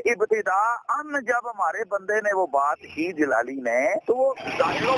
इब्तिदा अन जब हमारे बंदे ने वो बात की जलाली ने, तो वो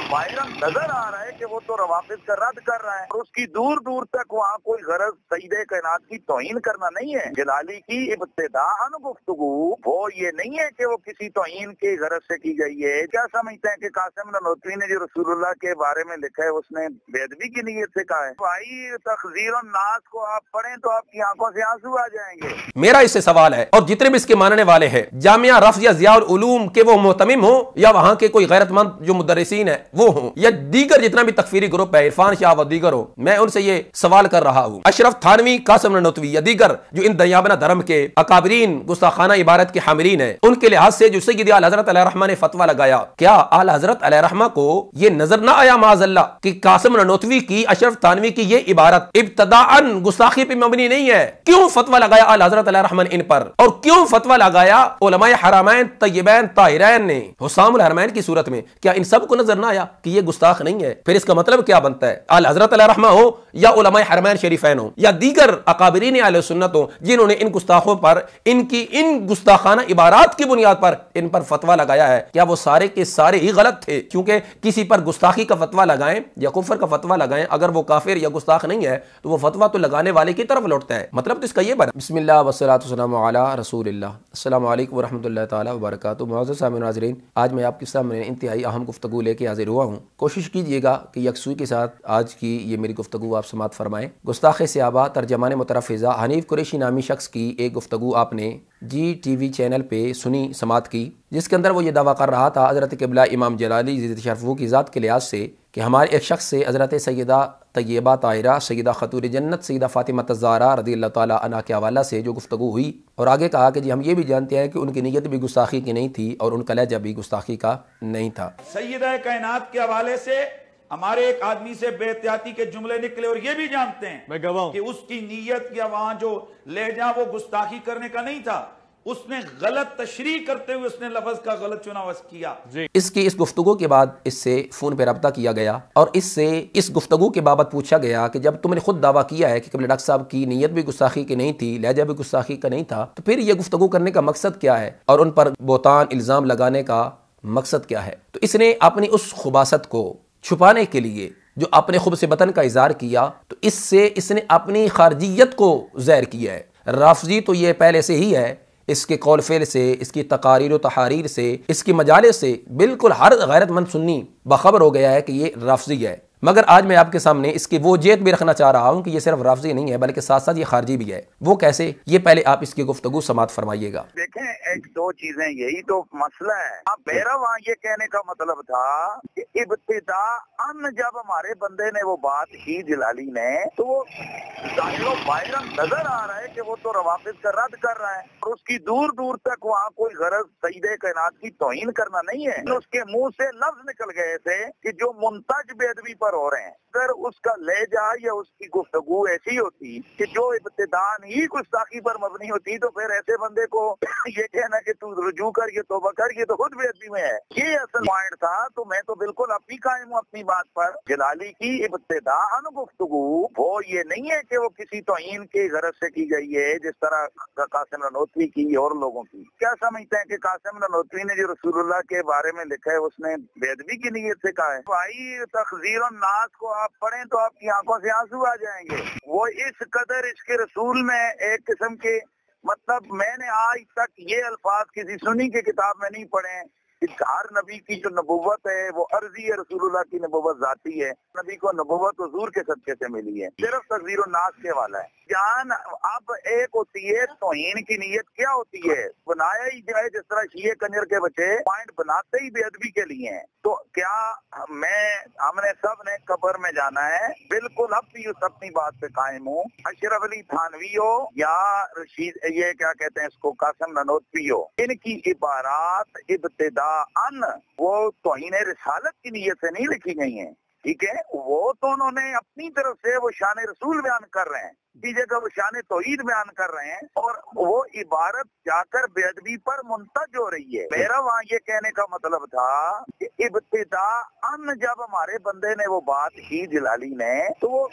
बाहरन नजर आ रहा है कि वो तो रवाफिज का रद्द कर रहा है और उसकी दूर दूर तक वहाँ कोई गरज सईदे कायनात की तौहीन करना नहीं है। जलाली की इब्तिदा अन गुफ्तगू वो ये नहीं है कि वो किसी तौहीन की गरज से की गई है। क्या समझते हैं कि कासिम ननोतवी ने जो रसूलुल्लाह के बारे में लिखा है उसने बेअदबी की नीयत से कहा है? भाई तखजीर नास को आप पढ़ें तो आपकी आंखों से आंसू आ जाएंगे। मेरा इससे सवाल है, और जितने भी इसके मानने वाले हैं, जामिया रफ्ज़ या ज़ियाउल उलूम के वो मोहतमिम हो या वहां के कोई गैरतमंद जो मुदर्रिसीन है वो हो, या दीगर जितना भी तकफीरी ग्रुप है, इरफान शाह व दीगर हो, मैं उनसे ये सवाल कर रहा हूं, अशरफ थानवी, कासिम ननोतवी या दीगर जो इन दयाबना धर्म के अकाबरीन गुस्ताखाना इबारत के हामिलीन है, उनके लिहाज से जो सय्यद आला हज़रत अलैहिर्रहमा ने फतवा लगाया, क्या आला हज़रत अलैहिर्रहमा को ये नजर ना आया माज़अल्लाह कि कासिम ननोतवी की, अशरफ थानवी की ये इबारत इब्तिदाअन गुस्ताखी पे मबनी नहीं है? क्यों फतवा लगाया आला हज़रत अलैहिर्रहमा ने इन पर, और क्यों फतवा लगाया उलमाए हरमैन तय्यबैन ताहिरैन ने हुस्सामुल हरमैन की सूरत में? क्या इन सब को नजर ना आया कि ये गुस्ताख नहीं है? फिर इसका मतलब क्या बनता है? आला हज़रत अलैहिर्रहमा हो या उलमाए हरमैन शरीफैन हो या दीगर अकाबरीन अहले सुन्नत हो, जिन्होंने इन गुस्ताखों पर, इनकी इन गुस्ताखाना इबारात की बुनियाद पर इन पर फतवा लगाया है, क्या वो सारे के सारे ही गलत थे? क्योंकि किसी पर गुस्ताखी का फतवा लगाएं या कुफर का फतवा लगाएं, अगर वो काफिर या गुस्ताख नहीं है तो वो फतवा तो लगाने वाले की तरफ लौटता है। मतलब तो इसका ये बना। बिस्मिल्लाह वस्सलातु वस्सलामु अला रसूलिल्लाह। अस्सलामु अलैकुम वरहमतुल्लाहि तआला वबरकातुहू। मुअज़्ज़ज़ सामिईन नाज़रीन, आज मैं आपके सामने इंतहाई अहम गुफ्तगू लेके हाजिर हुआ हूँ। कोशिश कीजिएगा कि यकसुई के साथ आज की ये मेरी गुफ्तगू आप समात फरमाएं। गुस्ताखे सहाबा तर्जमान मुतरफ़िज़ा हनीफ कुरैशी नामी शख्स की एक गुफ्तगू आपने GTV चैनल पे सुनी, समात की, जिसके अंदर वो ये दावा कर रहा था हज़रत क़िबला इमाम जलाली ज़िद्द शरफ़ू की ज़ात के लिहाज से कि हमारे एक शख्स से हज़रत सैयदा तय्यबा ताहिरा, सैयदा खतूर जन्नत, सैयदा फ़ातिमा ज़हरा रज़ियल्लाहु ताला अन्हा के हवाला से जो गुफ्तगू हुई, और आगे कहा कि जी हम ये भी जानते हैं कि उनकी नीयत भी गुस्ताखी की नहीं थी और उनका लहजा भी गुस्ताखी का नहीं था। सैयदा कायनात के हवाले से हमारे एक आदमी से बेहतियाती के जुमले निकले, और ये भी जानते हैं मैं गवाह कि उसकी नीयत या वहां जो लहजा वो गुस्ताखी करने का नहीं था, उसने गलत तशरीह करते हुए उसने लफ्ज का गलत चुनाव किया। इसकी इस गुफ्तगू के बाद इससे फोन पे रब्ता किया गया और इससे इस गुफ्तगू के बाबत पूछा गया कि जब तुमने खुद दावा किया है कि क़िबला डॉक्टर साहब की नीयत भी गुस्ताखी की नहीं थी, लहजा भी गुस्ताखी का नहीं था, तो फिर यह गुफ्तगू करने का मकसद क्या है और उन पर बोतान इल्जाम लगाने का मकसद क्या है? तो इसने अपनी उस खुबासत को छुपाने के लिए जो अपने खुब से बतन का इज़हार किया, तो इससे इसने अपनी खारजियत को ज़ाहिर किया है। राफ़ज़ी तो ये पहले से ही है, इसके कौल फेल से, इसकी तकारीर व तहारीर से, इसकी मजाले से बिल्कुल हर गैरतमंद सुन्नी बाखबर हो गया है कि ये राफ़ज़ी है। मगर आज मैं आपके सामने इसकी वो जेत भी रखना चाह रहा हूँ कि ये सिर्फ राफ़ज़ी नहीं है बल्कि साथ साथ ये खारजी भी है। वो कैसे, ये पहले आप इसकी गुफ्तगू समात फरमाइएगा। देखें, एक दो चीजें, यही तो मसला है। अब मेरा वहाँ ये कहने का मतलब था कि इब्तिदा अन जब हमारे बंदे ने वो बात की जलाली ने, तो वो बाहरन नजर आ रहा है कि वो तो रवाफिज का रद्द कर रहा है और उसकी दूर दूर तक वहाँ कोई गरज सईदे कायनात की तौहीन करना नहीं है। उसके मुंह से लफ्ज निकल गए थे कि जो मुंतज बेअदबी पर हो रहे हैं, अगर उसका लहजा या उसकी गुफ्तगू ऐसी होती कि जो इब्तिदान ही गुस्ताखी पर मबनी होती, तो फिर ऐसे बंदे को ये कहना कि तू रुजू कर, ये तौबा कर, ये तो खुद बेअदबी में है, ये असल पॉइंट था। तो मैं तो बिल्कुल अपनी कायम हूँ अपनी बात पर। जलाली की इब्तिदान गुफ्तगू वो ये नहीं है कि वो किसी तौहीन की गरज से की गई है, जिस तरह कासिम ननोतवी की और लोगों की। क्या समझते हैं कि कासिम ननोतवी ने जो रसूलुल्लाह के बारे में लिखा है उसने बेअदबी की नीयत से कहा है? भाई तखजीर नास को आप पढ़ें तो आपकी आंखों से आंसू आ जाएंगे। वो इस कदर इसके रसूल में एक किस्म के, मतलब मैंने आज तक ये अल्फाज किसी सुन्नी की किताब में नहीं पढ़े कि हर नबी की जो नबुव्वत है वो अर्जी है, रसूलुल्लाह की नबुव्वत जाती है। नबी को नबुव्वत हुजूर के सदके से मिली है, सिर्फ तकदीर नास के वाला है। जान अब एक होती है तौहीन की नीयत, क्या होती है बनाया ही जाए, जिस तरह शीए कंजर के बच्चे पॉइंट बनाते ही बेअदबी के लिए हैं। तो क्या हमने सब ने कब्र में जाना है? बिल्कुल अब भी उस अपनी बात पे कायम हूँ। अशरफ अली थानवी हो या रशीद, ये क्या कहते हैं इसको, कासिम ननोतवी हो, इनकी इबारात इब्तिदा अन वो तौहीन रिसालत की नीयत से नहीं लिखी गई हैं। ठीक है, वो तो उन्होंने अपनी तरफ से वो शान रसूल बयान कर रहे हैं, की जगह वो शान तौहीद बयान कर रहे हैं और वो इबारत जाकर बेअदबी पर मुंतज हो रही है। मेरा वहाँ ये कहने का मतलब था कि इब्तिदा जब हमारे बंदे ने वो बात की जलाली ने, तो वो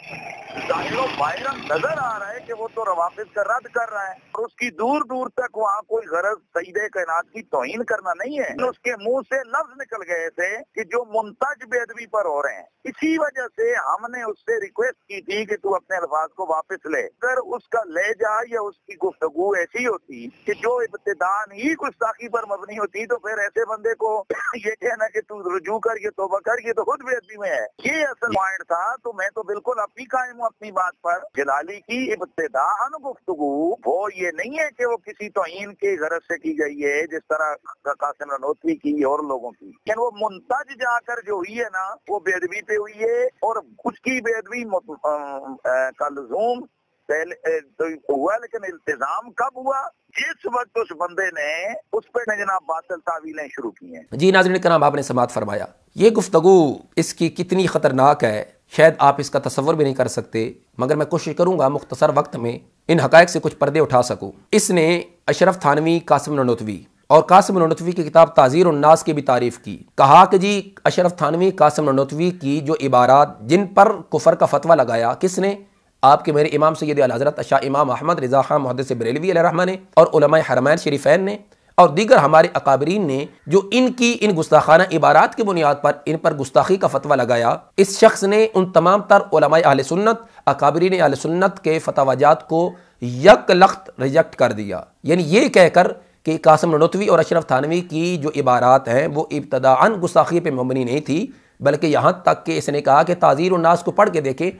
बाहर नजर आ रहा है कि वो तो रवाफिज का रद्द कर रहा है और उसकी दूर दूर तक वहाँ कोई गरज सईदे कायनात की तौहीन करना नहीं है। उसके मुंह से लफ्ज निकल गए थे कि जो मुंतज बेअदबी पर हो रहे हैं। इसी वजह से हमने उससे रिक्वेस्ट की थी कि तू अपने अल्फाज को वापस ले। अगर उसका लहजा या उसकी गुफ्तगू ऐसी होती कि जो इब्तिदान ही गुस्ताखी पर मबनी होती, तो फिर ऐसे बंदे को ये कहना कि तू रुजू कर, ये तौबा कर, ये तो खुद बेअदबी में है। ये असल पॉइंट था। तो मैं तो बिल्कुल अपनी कायम हूँ अपनी बात पर। जलाली की इब्तिदान गुफ्तगू वो ये नहीं है कि वो किसी तौहीन की गरज से की गई है जिस तरह कासिम ननोतवी की और लोगों की, लेकिन वो मुंतज जाकर जो हुई है ना, वो बेअदबी पे हुई है और उसकी बेअदबी का लज़ूम तो हुआ, लेकिन इल्तिजाम कब हुआ? जिस वक्त उस बंदे ने उस पर जनाब बातिल तावीलें शुरू की हैं। जी नाज़रीन कराम, आपने समाअत फरमाया। ये गुफ्तगू इसकी कितनी ख़तरनाक है शायद आप इसका तसव्वुर भी नहीं कर सकते, मगर मैं कोशिश करूंगा मुख्तसर वक्त में इन हक़ाइक़ से कुछ पर्दे उठा सकूं। इसने अशरफ थानवी, कासिम ननोतवी और कासिम ननोतवी की किताब ताज़ीर उन्नास की भी तारीफ़ की। कहा कि जी अशरफ थानवी, कासिम ननोतवी की जो इबारात जिन पर कुफर का फतवा लगाया, किसने? आपके मेरे इमाम सैयद आला हज़रत शाह इमाम अहमद रिज़ा खान मुहद्दिस बरेलवी अलैहिर्रहमा ने और उलमाए हरमैन शरीफैन ने और दीगर हमारे अकाबरीन ने जो इनकी इन गुस्ताखाना इबारात की बुनियाद पर इन पर गुस्ताखी का फतवा लगाया, इस शख्स ने उन तमाम तर उलमाए अहले सुन्नत, अकाबरीन अहले सुन्नत के फतवाजात को यकलख्त रिजेक्ट कर दिया। यानी ये कहकर कि कासिम ननोतवी और अशरफ थानवी की जो इबारात हैं वो इब्तदाअन गुस्ताखी पे मबनी नहीं थी, बल्कि यहाँ तक कि इसने कहा कि ताज़ीर उन्नास को पढ़ के देखें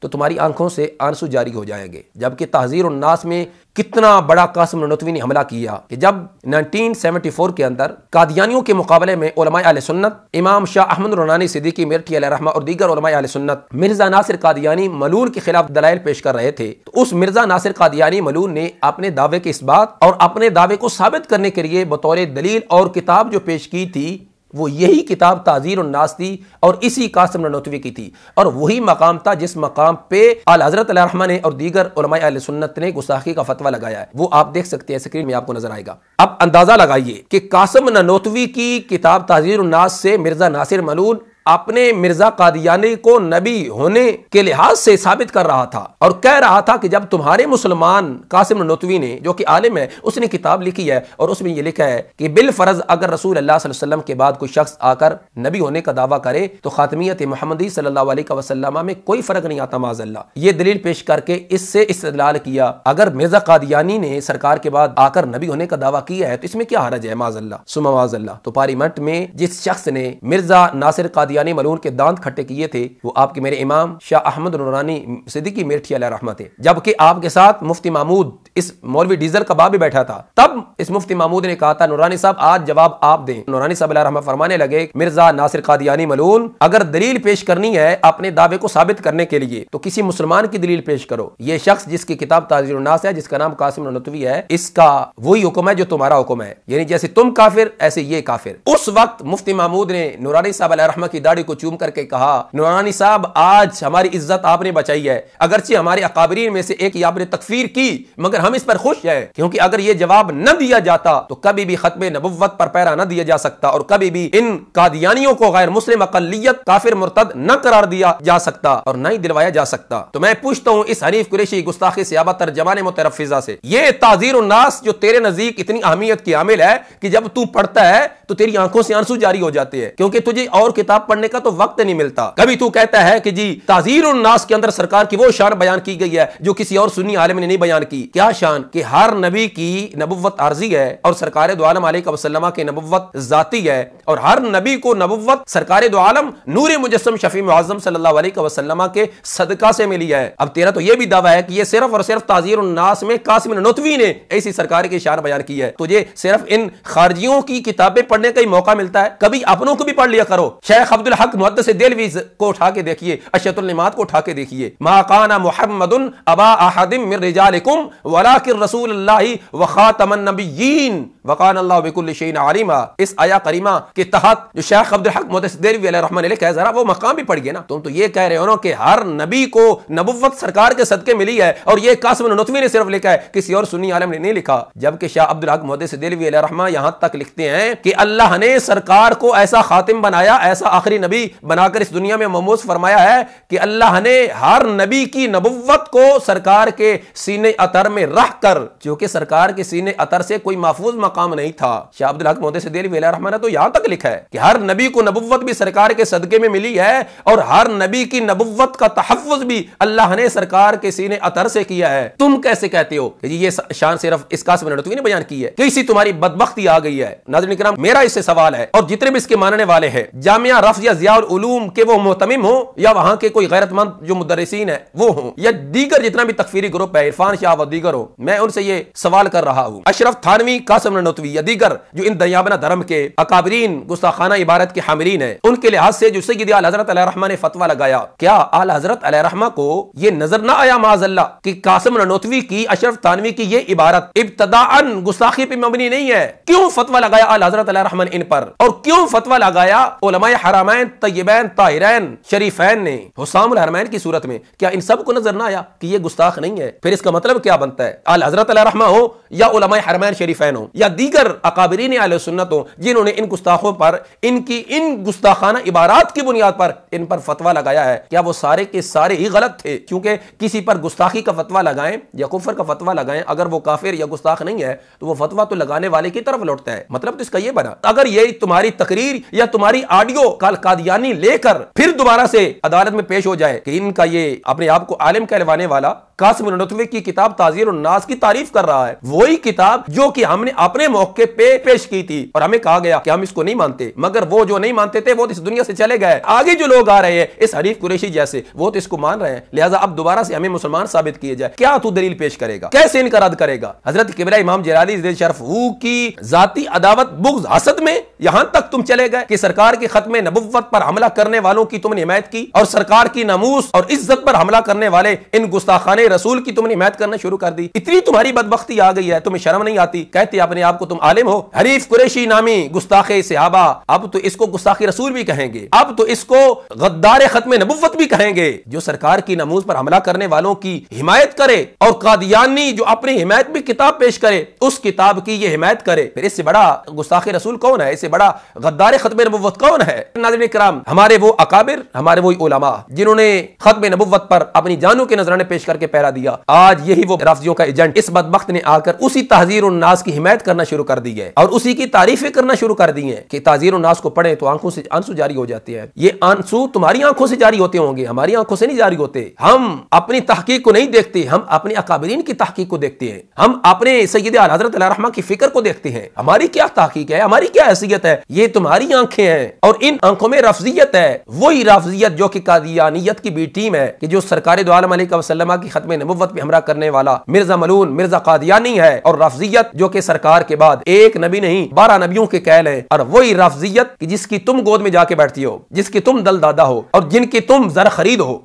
तो तुम्हारी आंखों से आंसू जारी हो जाएंगे। जबकि ताज़ीर उन्नास में कितना बड़ा कासिम ननोतवी ने हमला किया कि जब 1974 के अंदर कादियानियों के मुकाबले में उलमाए अहले सुन्नत, इमाम शाह अहमद नूरानी सिद्दीकी मिर्ठी अलैहिर्रहमा और दीगर उलमाए अहले सुन्नत मिर्जा नासिर कादियानी मलून के खिलाफ दलाइल पेश कर रहे थे, तो उस मिर्जा नासिर कादियानी मलून ने अपने दावे के इस्बात और अपने दावे को साबित करने के लिए बतौर दलील और किताब जो पेश की थी वो यही किताब ताज़ीर उन्नास थी और इसी कासिम ननोतवी की थी। और वही मकाम था जिस मकाम पे आला हज़रत अलैहिर्रहमा ने और दीगर उलमाए अहले सुन्नत ने गुस्ताखी का फतवा लगाया है। वो आप देख सकते हैं, स्क्रीन में आपको नजर आएगा। अब अंदाजा लगाइए कि कासिम ननोतवी की किताब ताज़ीर उन्नास से मिर्जा नासिर मलून अपने मिर्जा कादियानी को नबी होने के लिहाज से साबित कर रहा था और कह रहा था कि जब तुम्हारे मुसलमान कासिम ननोतवी ने, जो कि आलिम है, उसने किताब लिखी है और उसमें यह लिखा है कि बिल फर्ज अगर रसूल अल्लाह सल्लल्लाहु अलैहि वसल्लम के बाद कोई शख्स आकर नबी होने का दावा करे तो खातमियत मुहम्मदी सल्लल्लाहु अलैहि वसल्लम में कोई फर्क नहीं आता माज़अल्लाह। ये दलील पेश करके इससे इस्तेदलाल किया, अगर मिर्जा कादियानी ने सरकार के बाद आकर नबी होने का दावा किया है तो इसमें क्या हरज है माज़अल्लाह सुम्मा माज़अल्लाह। तो पार्लियामेंट में जिस शख्स ने मिर्जा नासिर कादियानी मलून के दांत खट्टे किए थे वो आपके मेरे इमाम शाह अहमद नूरानी सिद्दीकी मिर्ठी अलैहिर्रहमा थे, जबकि आपके साथ मुफ्ती महमूद इस मौलवी डीजल कबाब भी बैठा था। तब इस मुफ्ती महमूद ने कहा था नूरानी साहब आज जवाब आप दें। नूरानी साहब अलैहिर्रहमा फरमाने लगे मिर्जा नासिर कादियानी मलून अगर दलील पेश करनी है अपने दावे को साबित करने के लिए तो किसी मुसलमान की दलील पेश करो। ये शख्स जिसकी किताब ताज़ीर उन्नास है, जिसका नाम कासिम ननोतवी है, इसका वही हुक्म है जो तुम्हारा हुक्म है, यानी जैसे तुम काफिर ऐसे ये काफिर। उस वक्त मुफ्ती महमूद ने नूरानी साहब अलैहिर्रहमा की दाढ़ी को चूम करके कहा नूरानी साहब आज हमारी इज्जत आपने बचाई है, अगरचे हमारे अकाबरीन में से एक आपने तकफीर की मगर हम इस पर खुश है, क्योंकि अगर ये जवाब न दिया जाता तो कभी भी खत्मे नबुव्वत पर पैरा न दिया जा सकता और कभी भी इन कादियानियों को गैर मुस्लिम अकलियत काफिर मुर्तद न करार दिया जा सकता और न ही दिलवाया जा सकता। तो मैं पूछता हूं इस हनीफ कुरैशी गुस्ताखी सहाबा तर्जमान मुतरफ्फिजा से, ये ताज़ीर उन्नास जो तेरे नजदीक इतनी अहमियत की आमिल है कि जब तू पढ़ता है तो तेरी आंखों से आंसू जारी हो जाते हैं, क्योंकि तुझे और किताब पढ़ने का तो वक्त नहीं मिलता। कभी तू कहता है कि जी ताज़ीर उन्नास के अंदर सरकार की वो शान बयान की गई है जो किसी और सुन्नी आलिम ने नहीं बयान की। क्या शान? कि हर नबी की नबुव्वत आर्जी है और सरकार दो आलम अलैहि वसल्लम की नबुव्वत जाती है और हर नबी को नबुव्वत सरकार दो आलम नूर मुजस्सम शफी मुअज़्ज़म सल्लल्लाहु अलैहि वसल्लम के सदका से मिली है। अब तेरा तो यह भी दावा है कि ये सिर्फ और सिर्फ ताज़ीर उन्नास में कासिम ननोतवी ने ऐसी सरकार की शान बयान की है। तुझे सिर्फ इन खारजियों की किताबें पढ़ने का ही मौका मिलता है, कभी अपनों को भी पढ़ लिया करो। शेख अब्दुल हक मुहद्दिस देहलवी को उठा के देखिए, अशतुल निमात को उठा के देखिए, मा काना मुहम्मदुन अबा अहदिम मिन रिजालिकुम वलाकिन रसूलुल्लाहि व खातमन नबिय्यीन वकान अल्लाह बिकुल्लि शैइन अलीमा, इस आया करीमा के तहत जो शेख अब्दुल हक मुहद्दिस देलवी अलैहिर्रहमान ने लिखा है, जरा वो मकाम भी पढ़िए ना। तुम तो ये कह रहे हो ना कि हर नबी को नबुव्वत सरकार के सदके मिली है, और ये कासिम ननवी ने सिर्फ लिखा है, किसी और सुन्नी आलम ने नहीं लिखा। जबकि शाह अब्दुल हक मुहद्दिस देलवी अलैहिर्रहमान यहां तक लिखते हैं कि अल्लाह ने सरकार को ऐसा खातिम बनाया, ऐसा आखिरी नबी बनाकर इस दुनिया में ममूज फरमाया है कि अल्लाह ने हर नबी की नबुव्वत को सरकार के सीने अतर में रख कर, क्योंकि सरकार के सीने अतर से कोई महफूज मकाम नहीं था। शाह अब्दुल हक मुहद्दिस देलवी अलैहिर्रहमान ने तो यहां तक लिखा है कि हर नबी को नबुव्वत भी सरकार के सदके में मिली है, और हर नबी की नबुव्वत का तहफ़्फ़ुज़ भी अल्लाह ने सरकार के सीने अतर से किया है। तुम कैसे कहते हो कि ये शान सिर्फ इस कासिम ननवी ने बयान की है? कैसी तुम्हारी बदबख्ती आ गई है। नाज़रीन किराम, मेरा इससे सवाल है, और जितने भी इसके मानने वाले हैं, जामिया रफ़ या ज़ियाउल उलूम के वो मोहतमिम हो, या वहां के कोई गैरतमंद जो मुदर्रिसीन है वो हो, या दीगर जितना भी तकफीरी ग्रुप है, इरफान शाह व दीगर हो, मैं उनसे ये सवाल कर रहा हूं, अशरफ थानवी, कासिम ननवी या दीगर जो इन दरियाबना धर्म के अकाबरीन गुस्ताखाना इबारत के हामिलीन है, उनके लिहाज से जो सय्यद आला हज़रत अलैहिर्रहमा ने फतवा लगाया, क्या आला हज़रत अलैहिर्रहमा को ये नजर ना आया माज़अल्लाह कि कासिम ननवी की, अशरफ थानवी की ये इबारत इब्तदाअन गुस्ताखी पे मबनी नहीं है? क्यों फतवा लगाया आला हज़रत अलैहिर्रहमा इन पर, और क्यों फतवा लगाया उलमाए हरमैन तय्यबैन ताहिरैन शरीफैन ने हुसामुल हरमैन की सूरत में? क्या इन सब को नजर ना आया कि ये गुस्ताख नहीं है? फिर इसका मतलब क्या बनता है? आला हज़रत अलैहिर्रहमा हो, या उलमाए हरमैन शरीफैन हो, या दीगर अकाबरीन अहले सुन्नत हो, जिन्होंने इन गुस्ताखों पर, इनकी इन गुस्ताखाना इबारात की बुनियाद पर इन पर फतवा लगाया है, क्या वो सारे के सारे ही गलत थे? क्योंकि किसी पर गुस्ताखी का फतवा लगाएं या कुफर का फतवा लगाएं, अगर वो काफिर या गुस्ताख नहीं है तो वो फतवा तो लगाने वाले की तरफ लौटता है। मतलब तो इसका ये बना, अगर ये तुम्हारी तकरीर या तुम्हारी ऑडियो कल कादियानी लेकर फिर दोबारा से अदालत में पेश हो जाए कि इनका ये अपने आप को आलिम कहलवाने वाला कासिम ननवी की किताब ताज़ीर उन्नास की तारीफ कर रहा है, वही किताब जो कि हमने अपने मौके पे पेश की थी और हमें कहा गया कि हम इसको नहीं मानते, मगर वो जो नहीं मानते थे वो इस दुनिया से चले गए। आगे जो लोग आ रहे हैं इस हरीफ कुरैशी जैसे, वो तो इसको मान रहे हैं, लिहाजा अब दोबारा से हमें मुसलमान साबित किए जाए। क्या तू दलील पेश करेगा? कैसे इनका रद्द करेगा? हजरत किबरा इमाम जलाली शरफ की जाती अदावत बुग़्ज़ हसद में यहां तक तुम चले गए कि सरकार के खत्मे नबुव्वत पर हमला करने वालों की तुमने हिमायत की, और सरकार की नमूस और इज्जत पर हमला करने वाले इन गुस्ताखाने रसूल की तुमने हिमायत करना शुरू कर दी। इतनी तुम्हारी बदबख्ती आ गई है, तुम्हें शर्म नहीं आती? कहते अपने आप को तुम आलिम हो। हरीफ कुरैशी नामी गुस्ताखे सहाबा, अब तो इसको गुस्ताखी रसूल भी कहेंगे, अब तो इसको गद्दार खत्मे नबुव्वत भी कहेंगे, जो सरकार की नमूज पर हमला करने वालों की हिमायत करे, और कादियानी जो अपनी हिमायत में किताब पेश करे उस किताब की ये हिमायत करे। फिर इससे बड़ा गुस्ताखे रसूल कौन है? इससे बड़ा गद्दार खत्मे नबुव्वत कौन है? नाज़रीन किराम, हमारे वो अकाबिर, हमारे वो उलमा जिन्होंने खत्मे नबुव्वत पर अपनी जानों के नजराने पेश करके पहरा दिया, आज यही वो रफ़ज़ियों का एजेंट इस बदबख्त ने आकर उसी ताज़ीर उन्नास की हिमायत करना शुरू कर दी है, और उसी की तारीफें करना शुरू कर दी है कि ताज़ीर उन्नास को पढ़े तो आंखों से आंसू जारी हो जाते हैं। ये आंसू तुम्हारी आंखों से जारी होते होंगे, हमारी आंखों से नहीं जारी होते। हम अपनी तहकीक को नहीं देखते, हम अपने अकाबिरीन की तहकीक को देखते हैं, हम अपने सय्यद आला हज़रत अलैहिर्रहमा की फिक्र को देखते हैं। हमारी क्या तहकीक है, हमारी क्या हैसियत है? ये तुम्हारी आंखें हैं, और इन आंखों में रफ़ज़ियत है, वही रफ़ज़ियत जो कि कादियानियत की बी टीम है, कि जो सरकार दो आलम अलैहि वसल्लम की खत्मे नबुव्वत पे हमला करने वाला मिर्जा मलून मिर्जा कादियानी है, और रफ़ज़ियत जो कि सरकार के बाद एक नबी नहीं 12 नबियों के कहल है, और वही रफ़ज़ियत जिसकी तुम गोद में जाके बैठती हो, जिसकी तुम दल दादा हो, और जिनकी तुम जर खरीद हो।